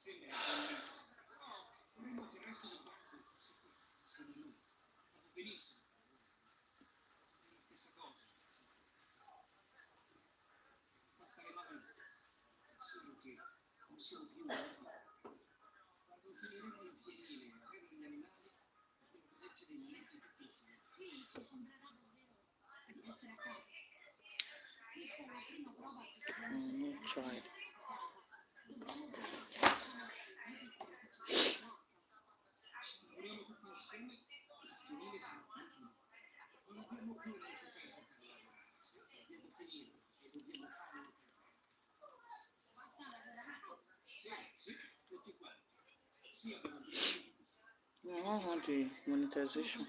No child. I don't want the monetization.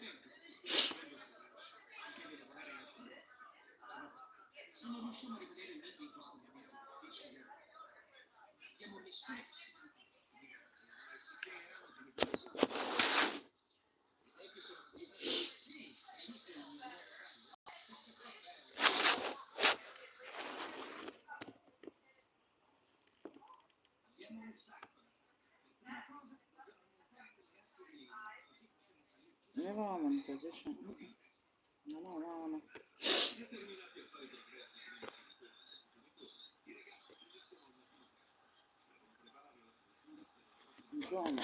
Never want monetization. No. Gone.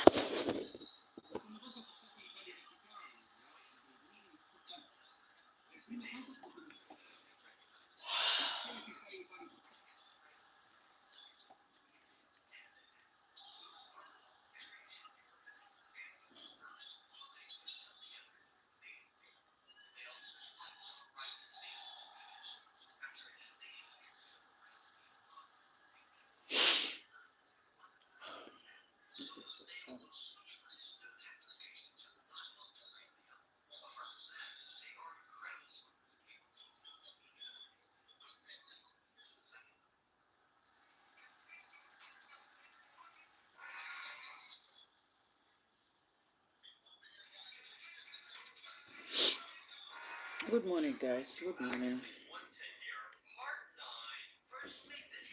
Good morning, guys. Good morning.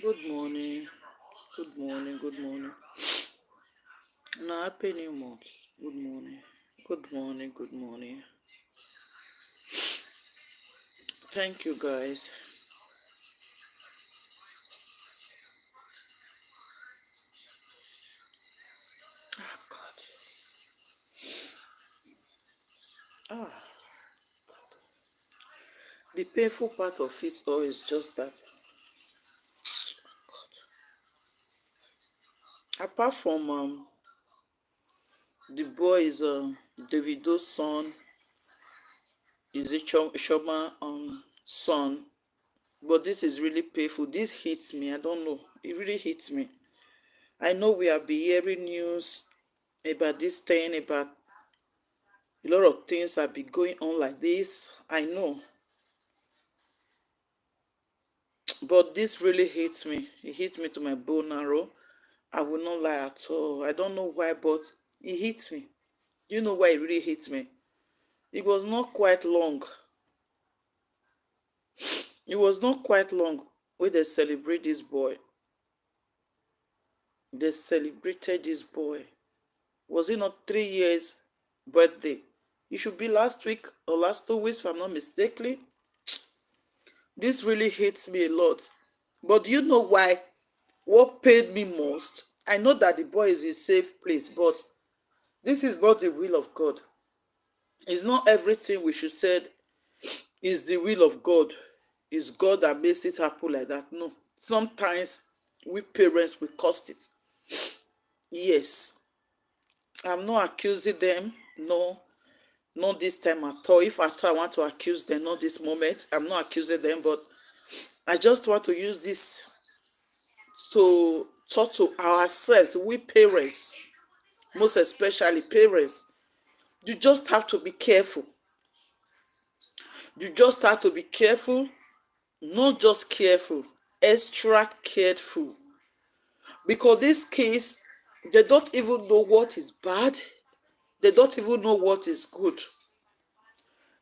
Good morning. Good morning. Good morning. No, happy new month. Good morning. Good morning. Good morning. Thank you, guys. Oh, God. Ah, the painful part of it all is just that. Apart from the boy is Davido's son, is a Shoma son, but this is really painful. This hits me. I don't know. It really hits me. I know we have been hearing news about this thing, about a lot of things have been going on like this. I know. But this really hits me. It hits me to my bone marrow. I will not lie at all. I don't know why, but it hits me. You know why it really hits me? It was not quite long. It was not quite long when they celebrate this boy. They celebrated this boy. Was it not 3 years birthday? It should be last week or last 2 weeks, if I'm not mistaken. This really hits me a lot. But do you know why? What paid me most? I know that the boy is in a safe place, but this is not the will of God. It's not everything we should say is the will of God. It's God that makes it happen like that. No. Sometimes we parents will cost it. Yes. I'm not accusing them. No. Not this time at all. If at all I want to accuse them, not this moment. I'm not accusing them, but I just want to use this to talk to ourselves, we parents, most especially parents. You just have to be careful. You just have to be careful, not just careful, extra careful. Because this case, they don't even know what is bad, they don't even know what is good.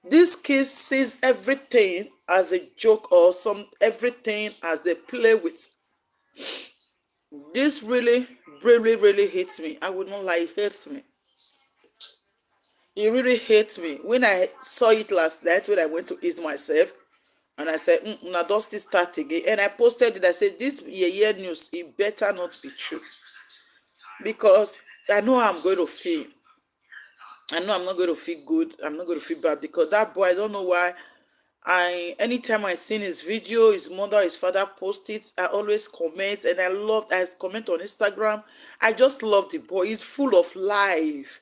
This case sees everything as a joke or everything as they play with. This really really, really hates me. I would not lie, it hates me. It really hates me. When I saw it last night, when I went to ease myself, and I said, now does this start again? And I posted it. I said, this year news, it better not be true. Because I know how I'm going to feel. I know I'm not going to feel good. I'm not going to feel bad because that boy, I don't know why. Anytime I seen his video, his mother, his father post it, I always comment, and I comment on Instagram. I just love the boy. He's full of life.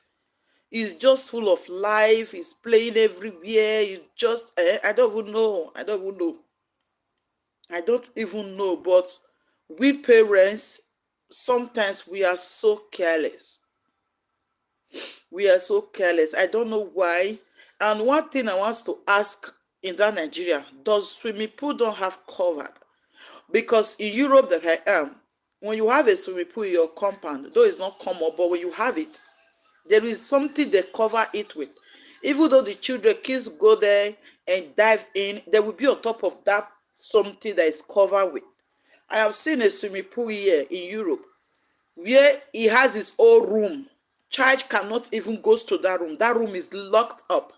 He's just full of life. He's playing everywhere. You just I don't even know. I don't even know. I don't even know. But we parents, sometimes we are so careless. We are so careless. I don't know why. And one thing I want to ask in that Nigeria, does swimming pool don't have covered? Because in Europe that I am, when you have a swimming pool in your compound, though it's not common, but when you have it, there is something they cover it with. Even though the children, kids go there and dive in, they will be on top of that something that is covered with. I have seen a swimming pool here in Europe where he has his own room. Child cannot even go to that room. That room is locked up.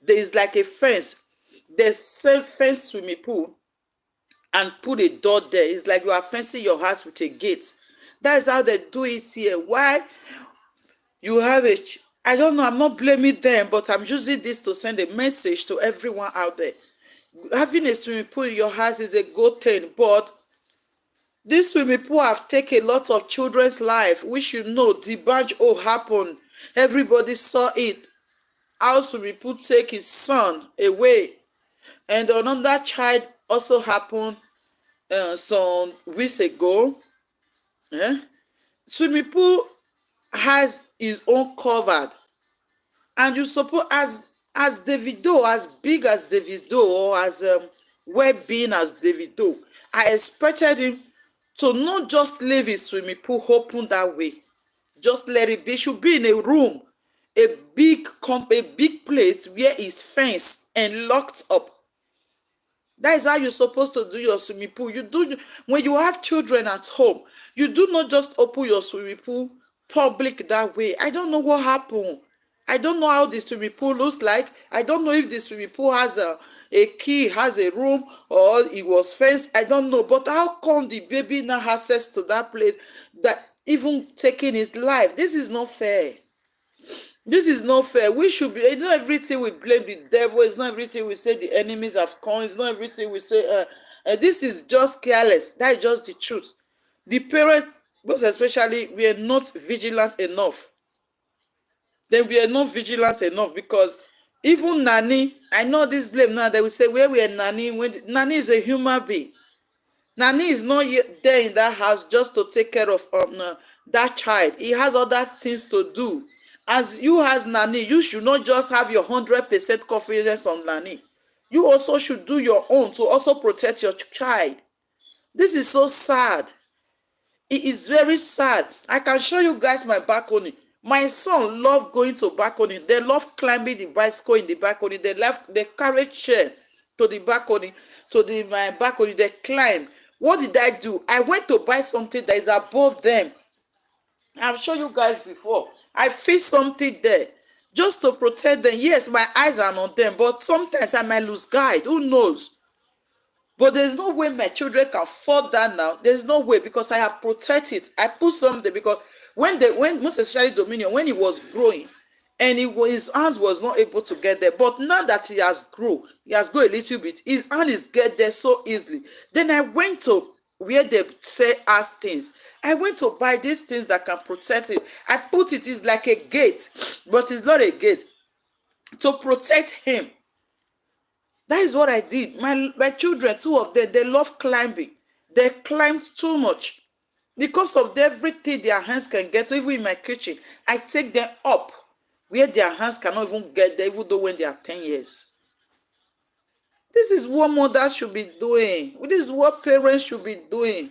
There is like a fence. There's same fence swimming pool and put a door there. It's like you are fencing your house with a gate. That's how they do it here. Why you have a I don't know, I'm not blaming them, but I'm using this to send a message to everyone out there. Having a swimming pool in your house is a good thing, but this swimming pool have taken a lot of children's life. We should know the badge happened. Everybody saw it. How swimming pool take his son away. And another child also happened some weeks ago. Swimming pool has his own covered. And you suppose as Davido, as big as Davido, or as well-being as Davido, I expected him to not just leave his swimming pool open that way. Just let it be. It should be in a room, a big place where it's fenced and locked up. That is how you're supposed to do your swimming pool. You do when you have children at home. You do not just open your swimming pool public that way. I don't know what happened. I don't know how the swimming pool looks like. I don't know if the swimming pool has a key, has a room, or it was fenced. I don't know. But how come the baby now has access to that place that even taking his life? This is not fair. This is not fair. We should be, it's not everything we blame the devil. It's not everything we say the enemies have come. It's not everything we say, this is just careless. That is just the truth. The parents, most especially, we are not vigilant enough. Then we are not vigilant enough because even Nani, I know this blame now, they will say, where we are Nani? When Nani is a human being. Nani is not yet there in that house just to take care of that child. He has other things to do. As you as Nani, you should not just have your 100% confidence on Nani. You also should do your own to also protect your child. This is so sad. It is very sad. I can show you guys my balcony. My son love going to balcony. They love climbing the bicycle in the balcony. They carry chair to the balcony, my balcony. They climb. What did I do? I went to buy something that is above them. I've shown you guys before. I fix something there just to protect them. Yes, my eyes are on them, but sometimes I might lose guide. Who knows? But there's no way my children can fall down now. There's no way because I have protected it. I put something because when most especially Dominion, when he was growing, and his hands was not able to get there. But now that he has grown a little bit, his hand is get there so easily. Then I went to where they say ask things. I went to buy these things that can protect it. I put it is like a gate, but it's not a gate to protect him. That is what I did. My children, two of them, they love climbing. They climbed too much because of everything their hands can get to. Even in my kitchen, I take them up where their hands cannot even get there, even though when they are 10 years. This is what mothers should be doing. This is what parents should be doing.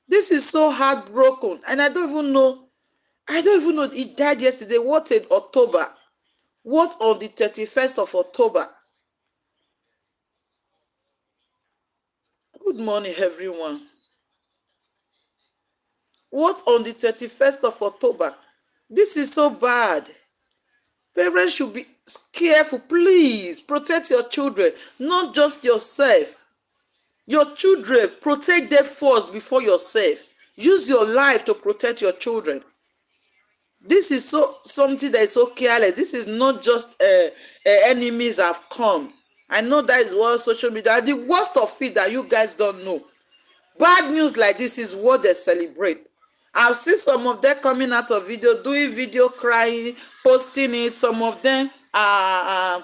This is so heartbroken. And I don't even know. He died yesterday. What in October? What on the 31st of October? Good morning, everyone. What on the 31st of October? This is so bad. Parents should be careful. Please protect your children, not just yourself. Your children, protect them first before yourself. Use your life to protect your children. This is so something that is so careless. This is not just enemies have come. I know that is what social media. The worst of it that you guys don't know. Bad news like this is what they celebrate. I've seen some of them coming out of video, doing video, crying, posting it. Some of them are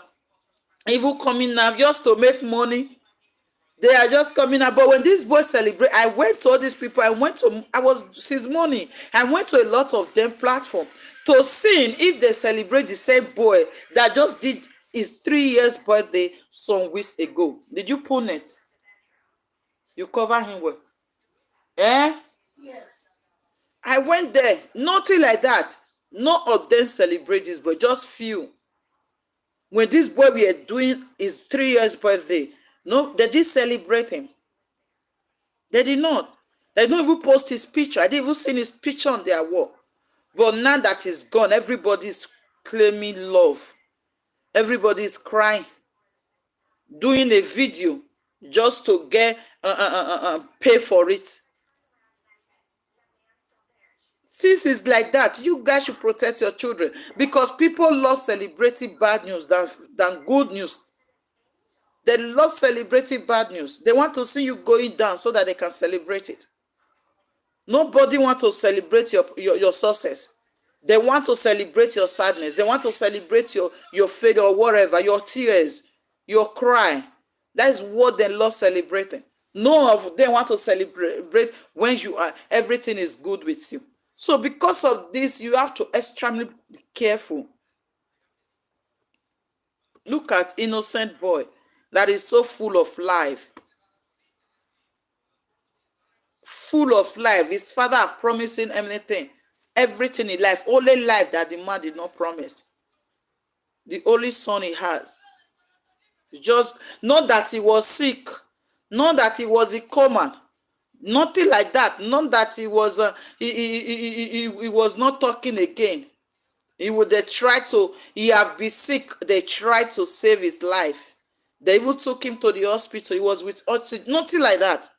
even coming out just to make money. They are just coming out. But when these boys celebrate, I went to all these people. I was since morning. I went to a lot of them platform to see if they celebrate the same boy that just did his 3 years birthday some weeks ago. Did you pull it? You cover him well. Eh? Yes. I went there. Nothing like that. None of them celebrate this boy. Just few. When this boy we are doing his 3 years birthday, no, they did celebrate him. They did not. They don't even post his picture. I didn't even see his picture on their wall. But now that he's gone, everybody's claiming love. Everybody's crying, doing a video just to get pay for it. Since it's like that, you guys should protect your children, because people love celebrating bad news than good news. They love celebrating bad news. They want to see you going down so that they can celebrate it. Nobody wants to celebrate your success. They want to celebrate your sadness. They want to celebrate your failure or whatever, your tears, your cry. That is what they love celebrating. None of them want to celebrate when everything is good with you. So because of this, you have to extremely be careful. Look at innocent boy that is so full of life. Full of life. His father have promised him everything in life. Only life that the man did not promise. The only son he has. Just not that he was sick, not that he was a coma, nothing like that. Not that he was he was not talking again. He have been sick. They tried to save his life. They even took him to the hospital. He was with oxygen, nothing like that.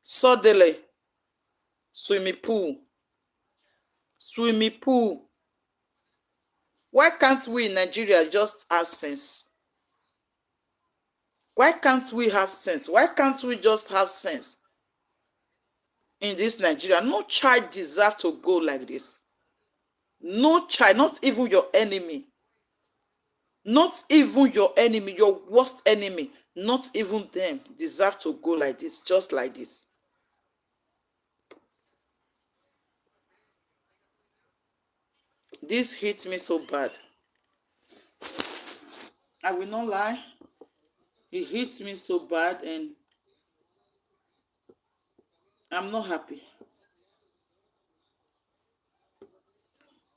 Suddenly, swimming pool. Why can't we in Nigeria just have sense? Why can't we have sense? Why can't we just have sense in this Nigeria? No child deserves to go like this. No child, not even your enemy. Not even your enemy, your worst enemy. Not even them deserve to go like this, just like this. This hits me so bad. I will not lie. It hits me so bad and I'm not happy.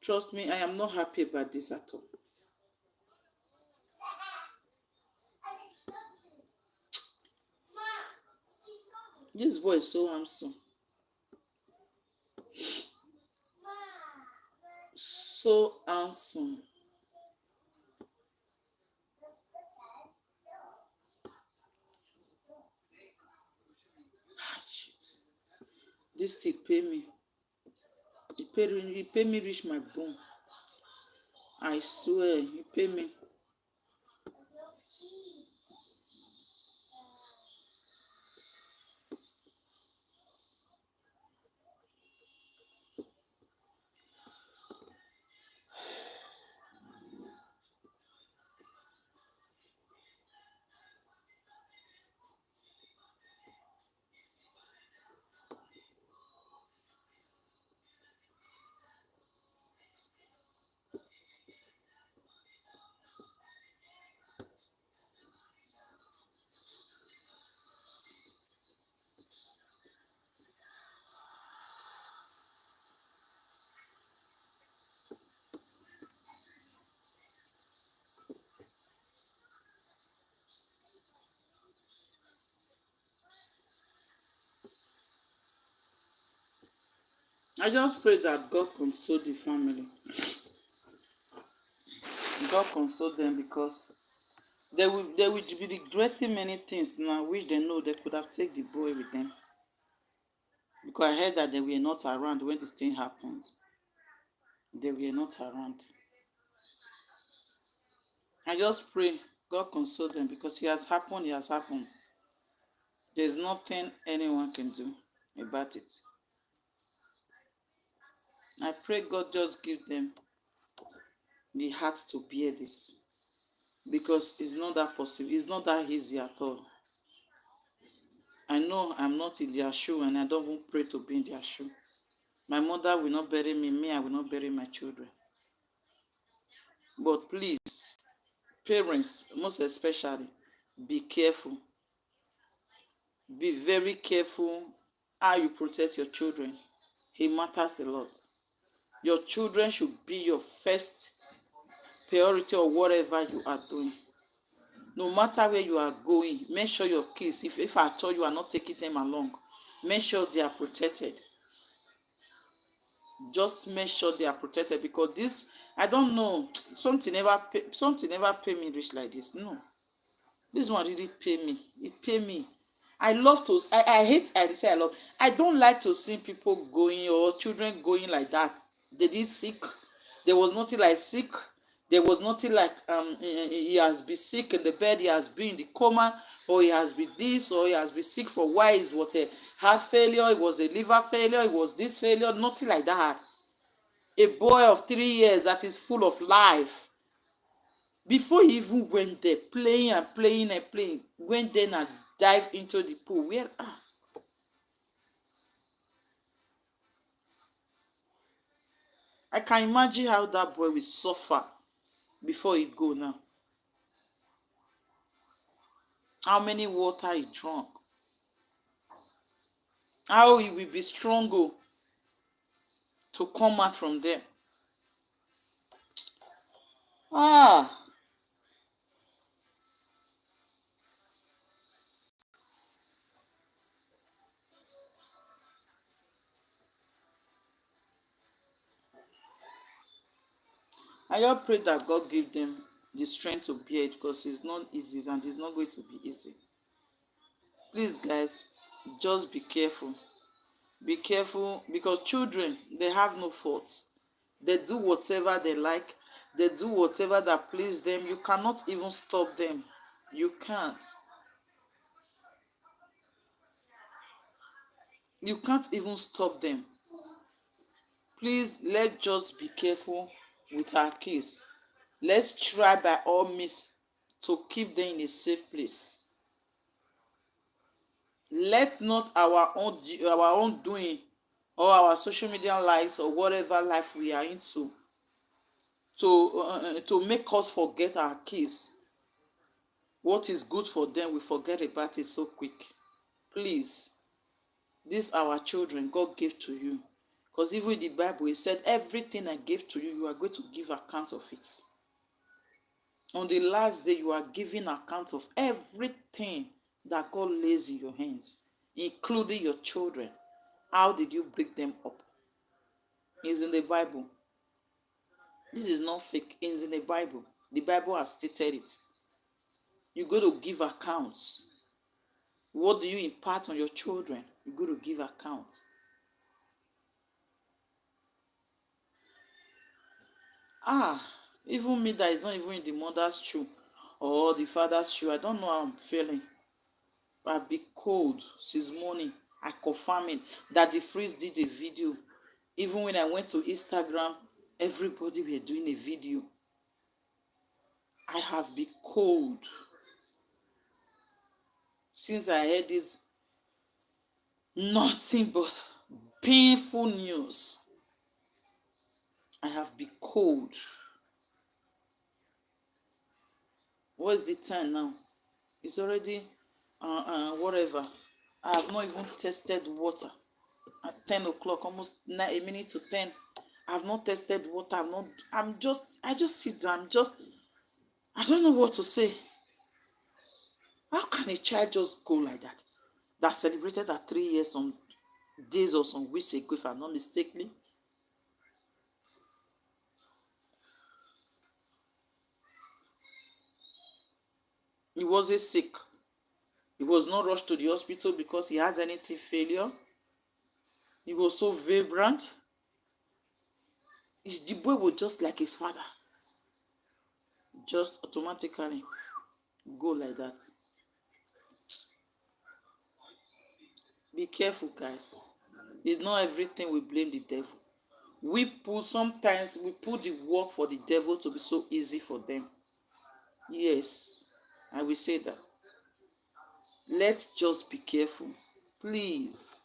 Trust me, I am not happy about this at all. This boy is so handsome. So handsome. Shit. This thing pay me. It pay me reach my bone. I swear, he pay me. I just pray that God console the family. God console them because they will be regretting many things now, which they know they could have taken the boy with them. Because I heard that they were not around when this thing happened. They were not around. I just pray God console them because it has happened, it has happened. There's nothing anyone can do about it. I pray God just give them the heart to bear this because it's not that possible. It's not that easy at all. I know I'm not in their shoe and I don't even pray to be in their shoe. My mother will not bury me, I will not bury my children. But please, parents, most especially, be careful. Be very careful how you protect your children. It matters a lot. Your children should be your first priority or whatever you are doing. No matter where you are going, make sure your kids, if I told you are not taking them along, make sure they are protected. Just make sure they are protected because this, I don't know, something never pay me rich like this. No, this one really pay me. It pay me. I love to, I hate, I say I love, I don't like to see people going or children going like that. They did sick. There was nothing like sick. There was nothing like he has been sick in the bed, he has been in the coma, or he has been this, or he has been sick for a while. It was a heart failure, it was a liver failure, it was this failure, nothing like that. A boy of 3 years that is full of life. Before he even went there, playing and playing and playing, went there and dived into the pool. Where I can imagine how that boy will suffer before he go now. How many water he drunk. How he will be stronger to come out from there. Ah, I just pray that God give them the strength to bear it because it's not easy and it's not going to be easy. Please, guys, just be careful. Be careful because children, they have no faults. They do whatever they like. They do whatever that please them. You cannot even stop them. You can't. You can't even stop them. Please, let's just be careful with our kids. Let's try by all means to keep them in a safe place. Let not our own doing or our social media lives or whatever life we are into to make us forget our kids. What is good for them, we forget about it so quick. Please, these are our children God gave to you. Because even in the Bible, it said, everything I gave to you, you are going to give account of it. On the last day, you are giving account of everything that God lays in your hands, including your children. How did you bring them up? It's in the Bible. This is not fake. It's in the Bible. The Bible has stated it. You go to give accounts. What do you impart on your children? You go to give accounts. Even me that is not even in the mother's shoe or the father's shoe, I don't know how I'm feeling. I've been cold since morning. I confirm it that the freeze did a video. Even when I went to Instagram, everybody were doing a video. I have been cold since I heard it. Nothing but painful news. I have been cold. What's the time now? It's already whatever. I have not even tested water at 10 o'clock, almost a minute to 10. I have not tested water. I just sit down, I don't know what to say. How can a child just go like that? That celebrated at 3 years days or some weeks ago, if I'm not mistaken. He wasn't sick. He was not rushed to the hospital because he has any teeth failure. He was so vibrant. The boy was just like his father. Just automatically go like that. Be careful, guys. It's not everything we blame the devil. Sometimes we put the work for the devil to be so easy for them. Yes, I will say that. Let's just be careful, please.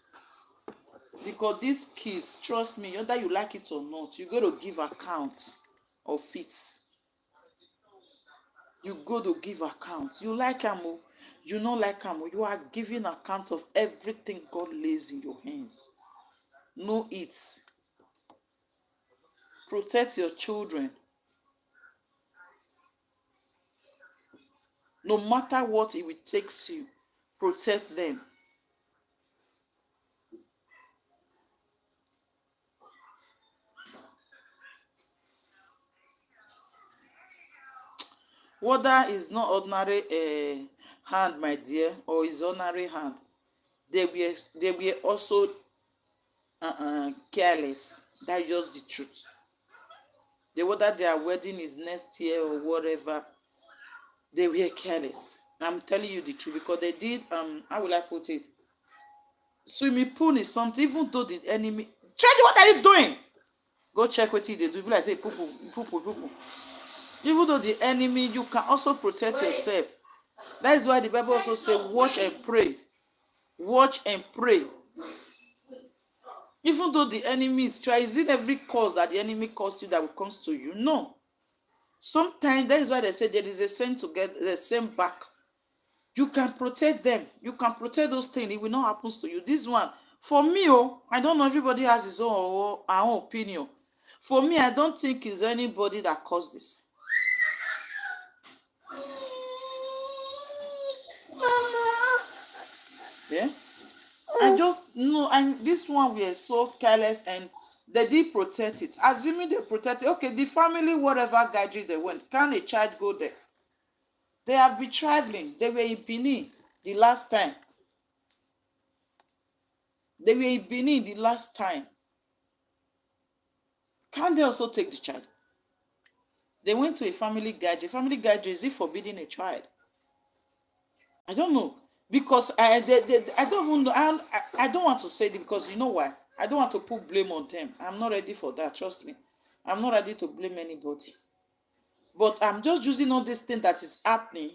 Because these kids, trust me, whether you like it or not, you got to give accounts of it. You go to give account. You like am, you not like am, you are giving account of everything God lays in your hands. Know it. Protect your children. No matter what it will take you, protect them. Whether is not ordinary hand, my dear, or is ordinary hand, they were also careless. That's just the truth. Whether their wedding is next year or whatever, they were careless. I'm telling you the truth because they did how will I put it? Swimming pool is something, even though the enemy. Charlie, what are you doing? Go check what they do. People like say poo poo. Even though the enemy, you can also protect yourself. That is why the Bible also says, watch and pray. Watch and pray. Even though the enemy is trying, is it every cause that the enemy caused you that will come to you? No. Sometimes that is why they say there is a send to get the same back. You can protect them. You can protect those things. It will not happen to you. This one, for me, I don't know. Everybody has his own or our own opinion. For me, I don't think it's anybody that caused this. Yeah. I just know, and this one we are so careless, and they did protect it. Assuming they protect it, okay, the family, whatever gathering they went, can a child go there? They have been traveling. They were in Benin the last time. Can they also take the child? They went to a family gathering. Family gathering, is it forbidding a child? I don't know. Because I don't even know. I don't want to say it because you know why? I don't want to put blame on them. I'm not ready for that. Trust me. I'm not ready to blame anybody. But I'm just using all this thing that is happening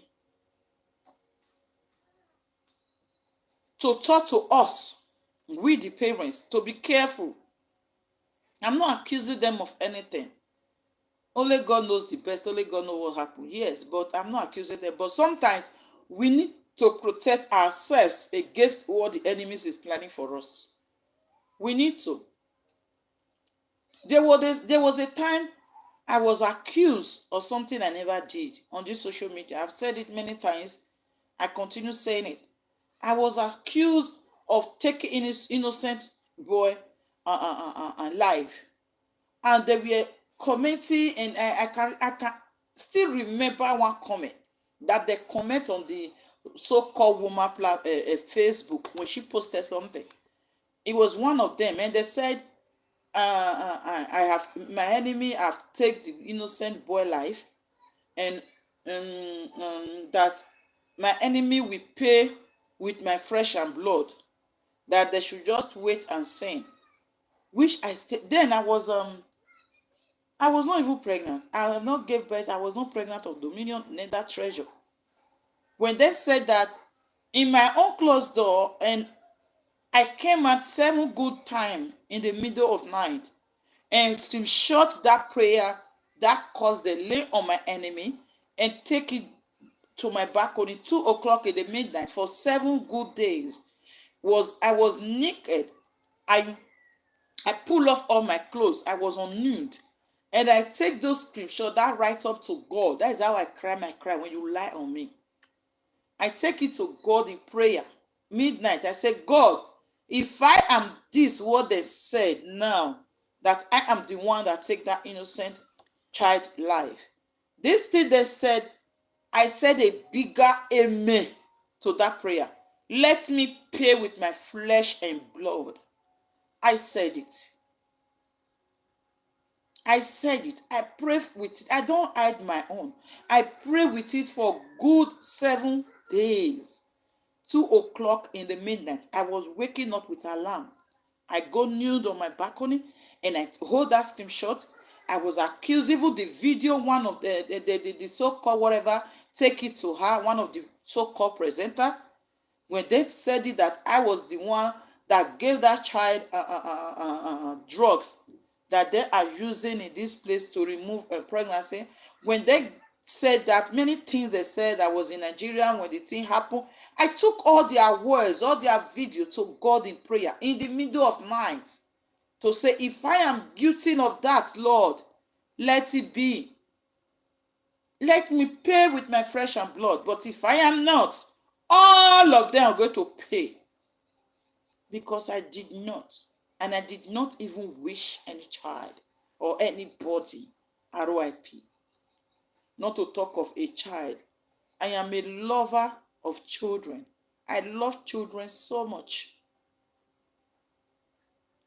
to talk to us, we the parents, to be careful. I'm not accusing them of anything. Only God knows the best. Only God knows what happened. Yes, but I'm not accusing them. But sometimes we need to protect ourselves against what the enemies is planning for us. We need to. There was a time I was accused of something I never did on this social media. I've said it many times. I continue saying it. I was accused of taking his innocent boy life, and they were commenting, and I can still remember one comment that they comment on the so-called woman Facebook when she posted something. It was one of them, and they said, I have my enemy have taken the innocent boy life, and that my enemy will pay with my flesh and blood, that they should just wait and sin. Which then I was not even pregnant. I have not gave birth. I was not pregnant of dominion, neither treasure. When they said that in my own closed door, and I came at 7 good time in the middle of night and screenshot that prayer that caused the lay on my enemy and take it to my balcony 2 o'clock in the midnight for 7 good days. I was naked. I pull off all my clothes. I was on nude. And I take those screenshots, that right up to God. That is how I cry my cry when you lie on me. I take it to God in prayer. Midnight, I say, God, If I am this, what they said now, that I am the one that take that innocent child life. This thing they said, I said a bigger amen to that prayer. Let me pay with my flesh and blood. I said it. I said it. I pray with it. I don't hide my own. I pray with it for good 7 days. 2 o'clock in the midnight, I was waking up with alarm. I go nude on my balcony and I hold that screenshot. I was accused, even the video, one of the so-called whatever, take it to her, one of the so-called presenter, when they said it that I was the one that gave that child drugs that they are using in this place to remove a pregnancy. When they said that, many things they said that was in Nigeria when the thing happened, I took all their words, all their video to God in prayer in the middle of night to say, if I am guilty of that, Lord, let it be. Let me pay with my flesh and blood. But if I am not, all of them are going to pay. Because I did not. And I did not even wish any child or anybody RIP. Not to talk of a child. I am a lover of children. I love children so much.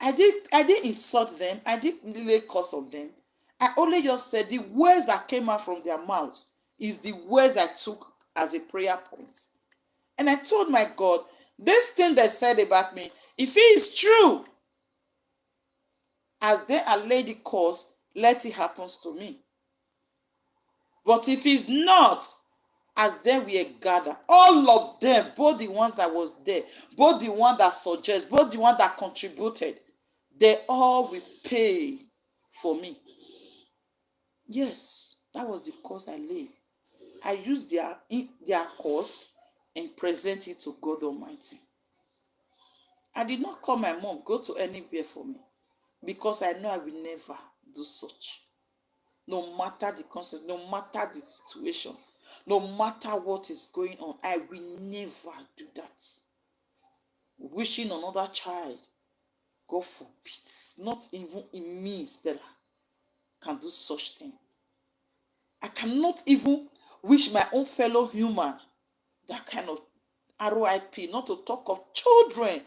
I didn't insult them. I didn't lay curse on them. I only just said the words that came out from their mouths is the words I took as a prayer point. And I told my God, this thing they said about me, if it is true, as they are laid the cause, let it happen to me. But if it's not, as they were gathered, all of them, both the ones that was there, both the one that suggest, both the one that contributed, they all will pay for me. Yes, that was the cause I laid. I used their cause and present it to God Almighty. I did not call my mom, go to anywhere for me, because I know I will never do such. No matter the consequence, no matter the situation, no matter what is going on, I will never do that. Wishing another child, God forbid, not even in me, Stella, can do such thing. I cannot even wish my own fellow human that kind of RIP, not to talk of children.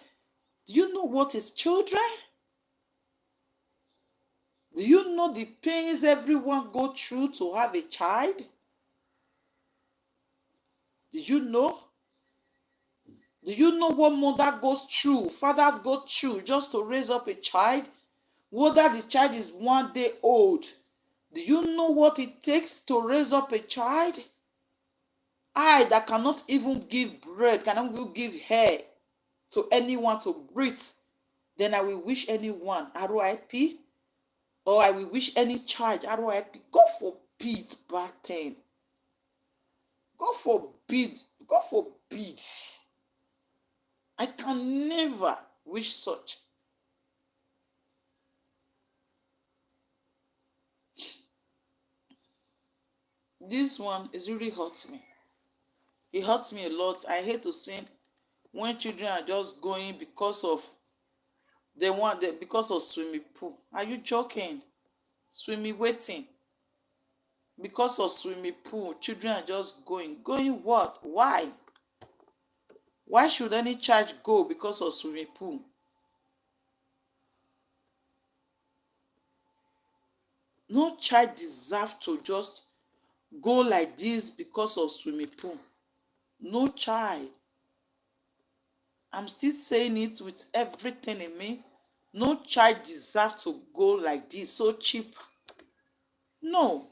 Do you know what is children? Do you know the pains everyone go through to have a child? Do you know? Do you know what mother goes through, fathers go through just to raise up a child? Whether the child is 1 day old, do you know what it takes to raise up a child? I that cannot even give bread, cannot even give hair to anyone to breathe, then I will wish anyone RIP, or I will wish any child RIP. God forbid bad thing. God forbid. God forbid. I can never wish such. This one is really hurts me. It hurts me a lot. I hate to see when children are just going because of because of swimming pool. Are you joking? Swimming waiting. Because of swimming pool, children are just going. Going what? Why? Why should any child go because of swimming pool? No child deserves to just go like this because of swimming pool. No child. I'm still saying it with everything in me. No child deserves to go like this, so cheap. No.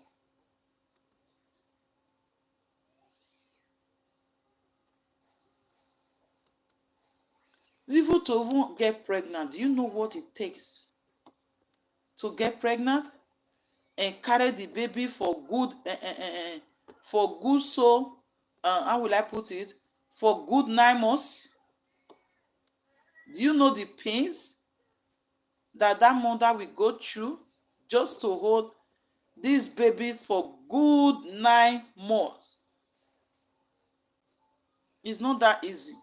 Even to even get pregnant, do you know what it takes to get pregnant and carry the baby for good, so, how will I put it? For good 9 months? Do you know the pains that mother will go through just to hold this baby for good 9 months? It's not that easy.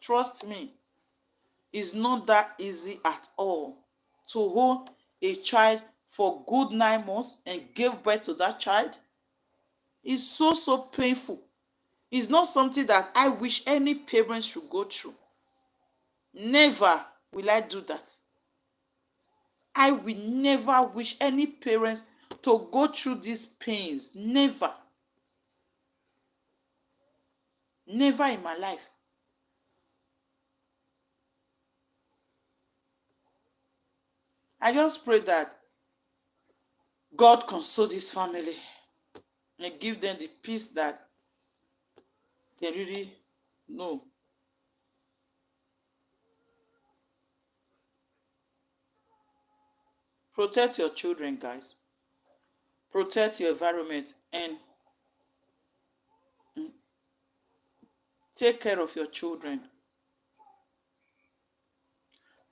Trust me. It's not that easy at all to hold a child for good 9 months and give birth to that child. It's so painful. It's not something that I wish any parents should go through. Never will I do that. I will never wish any parents to go through these pains. Never. Never in my life. I just pray that God console this family and give them the peace that they really know. Protect your children, guys. Protect your environment and take care of your children.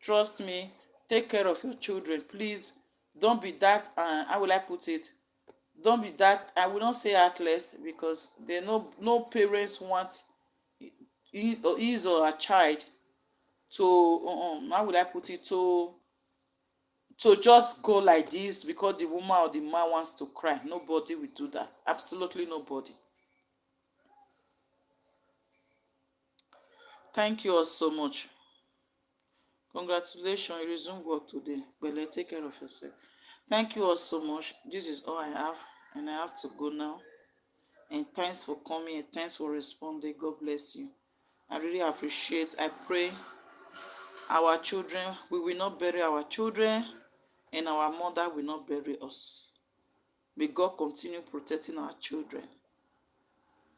Trust me, take care of your children. Please don't be that, how will I put it? Don't be that, I will not say heartless, because there no parents want his or her child to, how will I put it, to just go like this because the woman or the man wants to cry. Nobody will do that. Absolutely nobody. Thank you all so much. Congratulations, you resume work today. But let's take care of yourself. Thank you all so much. This is all I have, and I have to go now. And thanks for coming, and thanks for responding. God bless you. I really appreciate. I pray our children, we will not bury our children, and our mother will not bury us. May God continue protecting our children.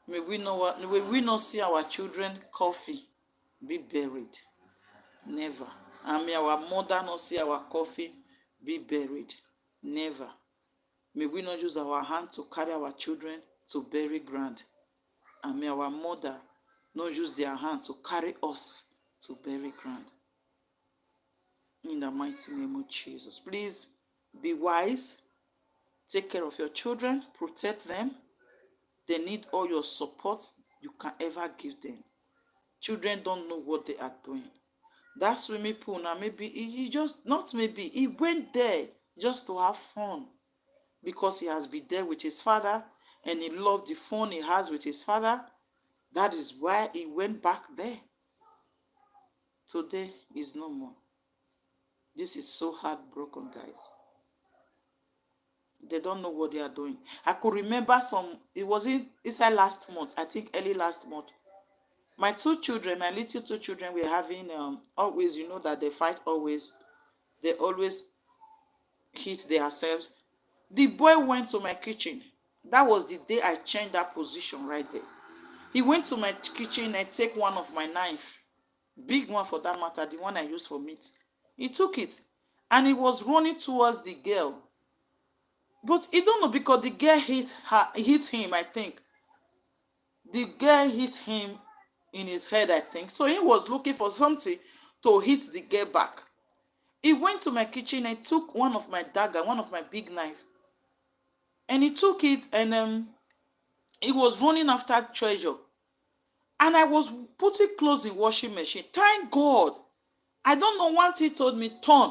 May we not see our children coffee be buried. Never. And may our mother not see our coffee be buried. Never. May we not use our hand to carry our children to bury ground. And may our mother not use their hand to carry us to bury ground. In the mighty name of Jesus. Please be wise. Take care of your children. Protect them. They need all your support you can ever give them. Children don't know what they are doing. That swimming pool now, maybe he just, not maybe, he went there just to have fun because he has been there with his father and he loved the fun he has with his father. That is why he went back there. Today is no more. This is so heartbroken, guys. They don't know what they are doing. I could remember it was inside last month, I think early last month. My two children, my little two children, were having, always, you know that they fight always. They always hit themselves. The boy went to my kitchen. That was the day I changed that position right there. He went to my kitchen and take one of my knife. Big one for that matter, the one I use for meat. He took it and he was running towards the girl. But he don't know because the girl hit him, I think. The girl hit him in his head, I think. So he was looking for something to hit the girl back. He went to my kitchen and took one of my dagger, one of my big knife. And he took it and he was running after treasure. And I was putting clothes in washing machine. Thank God. I don't know what he told me, turn.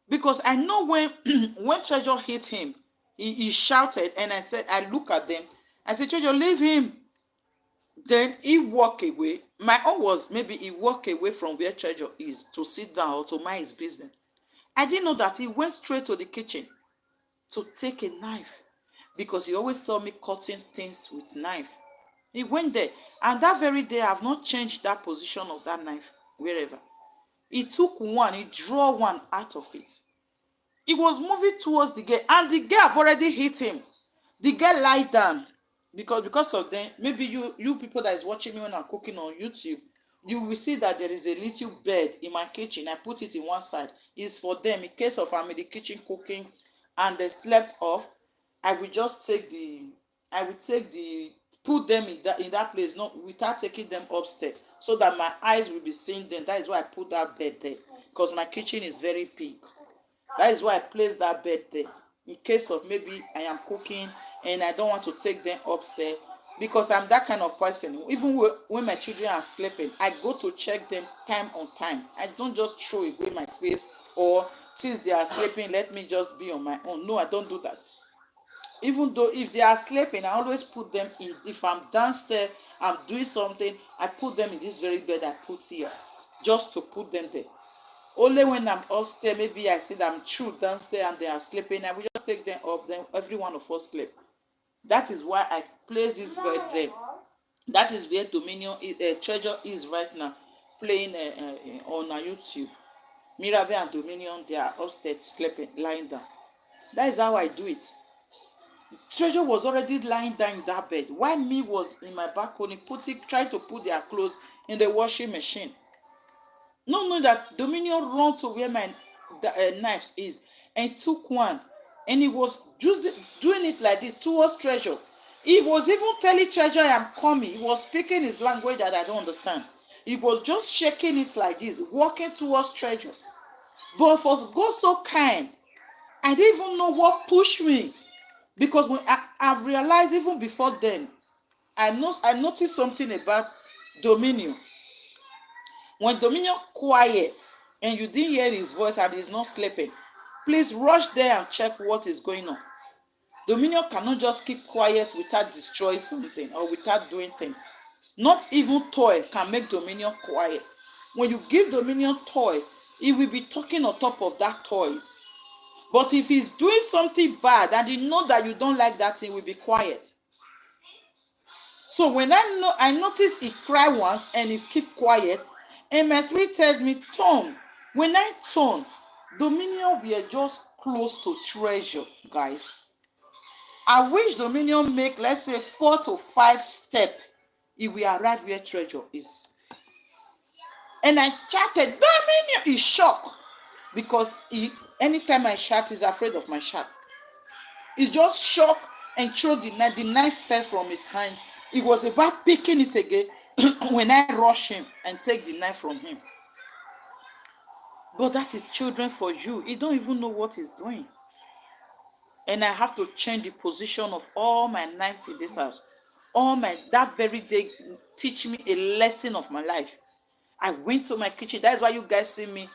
Because I know when when treasure hit him, he shouted, and I look at them. I said, Treasure, leave him. Then he walked away. My own was maybe he walked away from where treasure is to sit down or to mind his business. I didn't know that he went straight to the kitchen to take a knife because he always saw me cutting things with knife. He went there, and that very day I have not changed that position of that knife wherever. He took one, he drew one out of it. He was moving towards the girl, and the girl have already hit him. The girl lied down because of them. Maybe you people that is watching me when I'm cooking on YouTube, you will see that there is a little bed in my kitchen. I put it in one side. It's for them in case of I'm in the kitchen cooking and they slept off. I will just put them in that place, not without taking them upstairs, so that my eyes will be seeing them. That is why I put that bed there, because my kitchen is very big. That is why I placed that bed there. In case of maybe I am cooking and I don't want to take them upstairs, because I'm that kind of person. Even when my children are sleeping, I go to check them time on time. I don't just throw away my face, or since they are sleeping, let me just be on my own. No, I don't do that. Even though if they are sleeping, I always put them in. If I'm downstairs, I'm doing something, I put them in this very bed I put here, just to put them there. Only when I'm upstairs, maybe I see them through downstairs and they are sleeping, I will just take them up, then every one of us sleep. That is why I place this bed there. That is where Dominion Treasure is right now, playing on YouTube. Mirabel and Dominion, they are upstairs sleeping, lying down. That is how I do it. Treasure was already lying down in that bed while me was in my balcony trying to put their clothes in the washing machine. No, that Dominion run to where my knives is and took one, and he was doing it like this towards Treasure. He was even telling Treasure, I am coming. He was speaking his language that I don't understand. He was just shaking it like this, walking towards Treasure. But for God so kind, I didn't even know what pushed me. Because when I've realized even before then, I noticed something about Dominion. When Dominion quiet and you didn't hear his voice and he's not sleeping, please rush there and check what is going on. Dominion cannot just keep quiet without destroying something or without doing things. Not even toy can make Dominion quiet. When you give Dominion toy, he will be talking on top of that toys. But if he's doing something bad and you know that you don't like that, he will be quiet. So when I notice he cry once and he keep quiet, and my spirit tells me, turn. When I turn, Dominion were just close to Treasure, guys. I wish Dominion make, let's say, 4 to 5 steps, he will arrive where Treasure is. And I chatted, Dominion is shocked because anytime I shout, he's afraid of my shout. He's just shocked and threw the knife. The knife fell from his hand. He was about picking it again when I rush him and take the knife from him. But that is children for you. He don't even know what he's doing. And I have to change the position of all my knives in this house. That very day teach me a lesson of my life. I went to my kitchen. That's why you guys see me.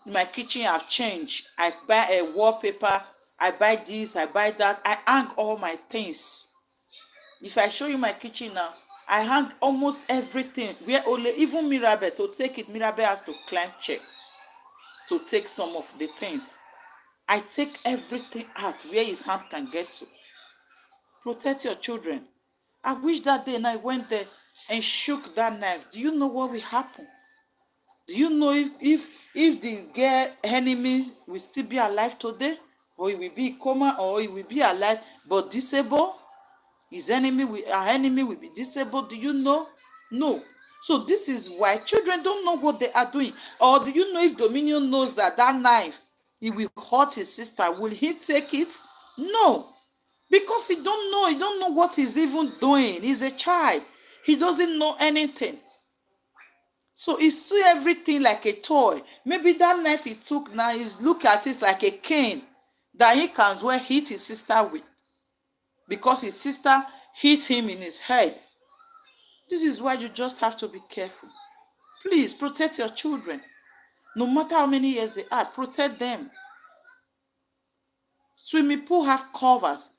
My kitchen have changed. I buy a wallpaper. I buy this. I buy that. I hang all my things. If I show you my kitchen now, I hang almost everything. Where only even Mirabel to take it, Mirabel has to climb chair to take some of the things. I take everything out where his hand can get to. Protect your children. I wish that day and I went there and shook that knife. Do you know what will happen? Do you know if the girl enemy will still be alive today, or he will be in coma, or he will be alive but disabled? Our enemy will be disabled. Do you know? No. So this is why children don't know what they are doing. Or do you know if Dominion knows that knife, he will hurt his sister, will he take it? No. Because he don't know what he's even doing. He's a child. He doesn't know anything. So he see everything like a toy. Maybe that knife he took now, he's look at it like a cane that he can well hit his sister with. Because his sister hit him in his head. This is why you just have to be careful. Please protect your children. No matter how many years they are, protect them. Swimming pool have covers.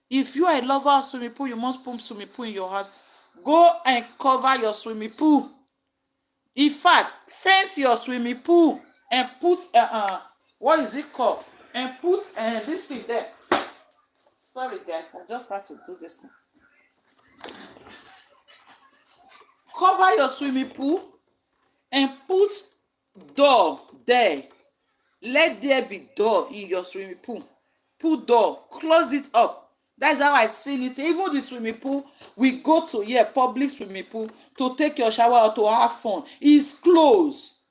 If you are a lover of swimming pool, you must put swimming pool in your house. Go and cover your swimming pool. In fact, fence your swimming pool and put what is it called? And put this thing there. Sorry guys, I just had to do this thing. Cover your swimming pool and put door there. Let there be door in your swimming pool. Put door, close it up. That's how I seen it. Even the swimming pool, we go to public swimming pool to take your shower or to have fun. It's closed.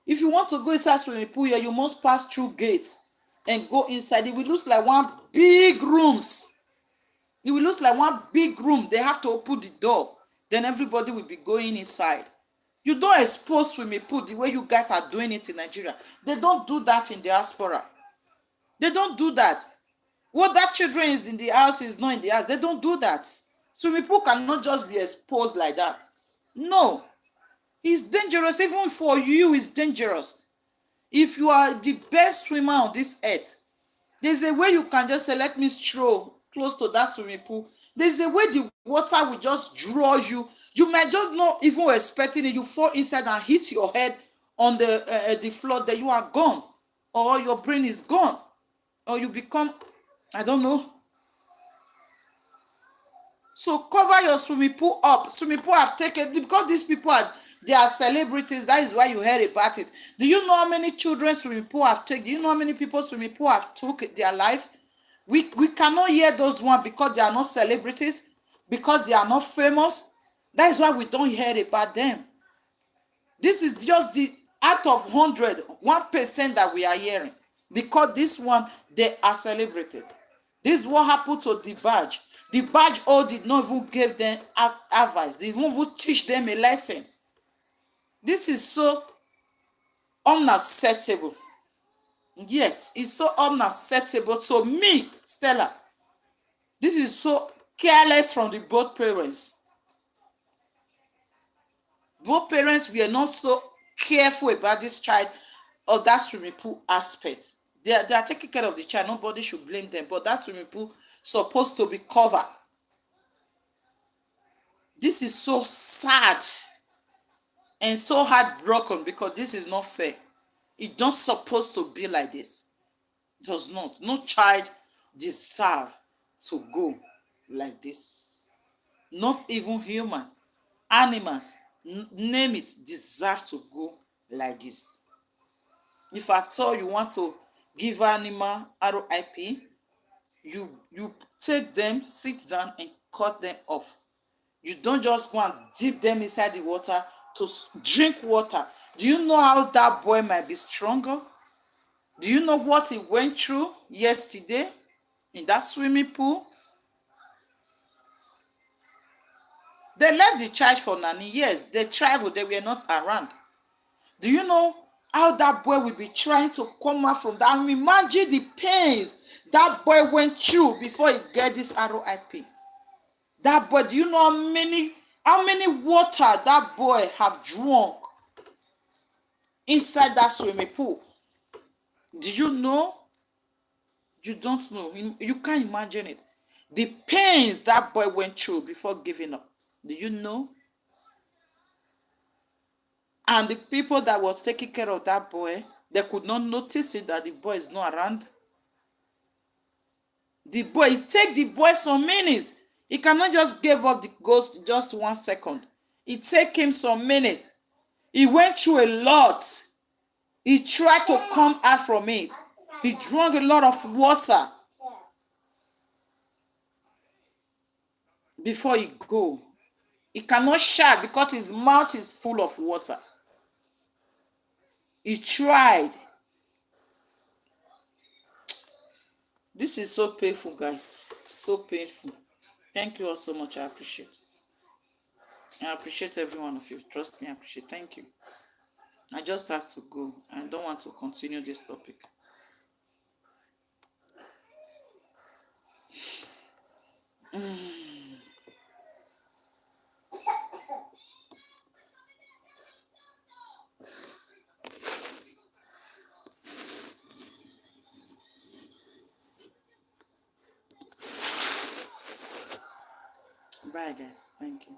If you want to go inside swimming pool here, you must pass through gates and go inside. It will look like one big rooms. It will look like one big room. They have to open the door. Then everybody will be going inside. You don't expose swimming pool the way you guys are doing it in Nigeria. They don't do that in diaspora. They don't do that. What that children is in the house is not in the house. They don't do that. Swimming pool cannot just be exposed like that. No, it's dangerous. Even for you, it's dangerous. If you are the best swimmer on this earth, there's a way you can just say, let me stroll close to that swimming pool. There's a way the water will just draw you. You might just not even expecting it. You fall inside and hit your head on the floor. Then you are gone, or your brain is gone, or you become, I don't know. So cover your swimming pool up. Swimming pool have taken, because these people they are celebrities. That is why you heard about it. Do you know how many children swimming pool have taken? Do you know how many people swimming pool have took their life? We cannot hear those ones because they are not celebrities, because they are not famous. That is why we don't hear about them. This is just the out of 100, 1% that we are hearing, because this one, they are celebrated. This is what happened to the badge. The badge all did not even give them advice. They didn't even teach them a lesson. This is so unacceptable. Yes, it's so unacceptable to me, Stella. This is so careless from the both parents. Both parents were not so careful about this child or that swimming pool aspect. They are taking care of the child. Nobody should blame them. But that swimming pool supposed to be covered. This is so sad and so heartbroken, because this is not fair. It's not supposed to be like this. It does not. No child deserve to go like this. Not even human. Animals, name it, deserve to go like this. If at all you want to give animal RIP, you take them, sit down and cut them off. You don't just go and dip them inside the water to drink water. Do you know how that boy might be stronger? Do you know what he went through yesterday in that swimming pool? They left the church for Nani. Yes, they traveled. They were not around. Do you know how that boy will be trying to come out from that? Imagine the pains that boy went through before he get this RIP. That boy, do you know how many water that boy have drunk inside that swimming pool? Did you know? You don't know. You can't imagine it. The pains that boy went through before giving up. Do you know? And the people that was taking care of that boy, they could not notice it that the boy is not around. The boy, it take the boy some minutes. He cannot just give up the ghost just 1 second. It take him some minutes. He went through a lot. He tried to come out from it. He drank a lot of water before he go. He cannot shout because his mouth is full of water. He tried. This is so painful, guys. So painful. Thank you all so much. I appreciate. I appreciate every one of you. Trust me, I appreciate. Thank you. I just have to go. I don't want to continue this topic. Bye, guys. Thank you.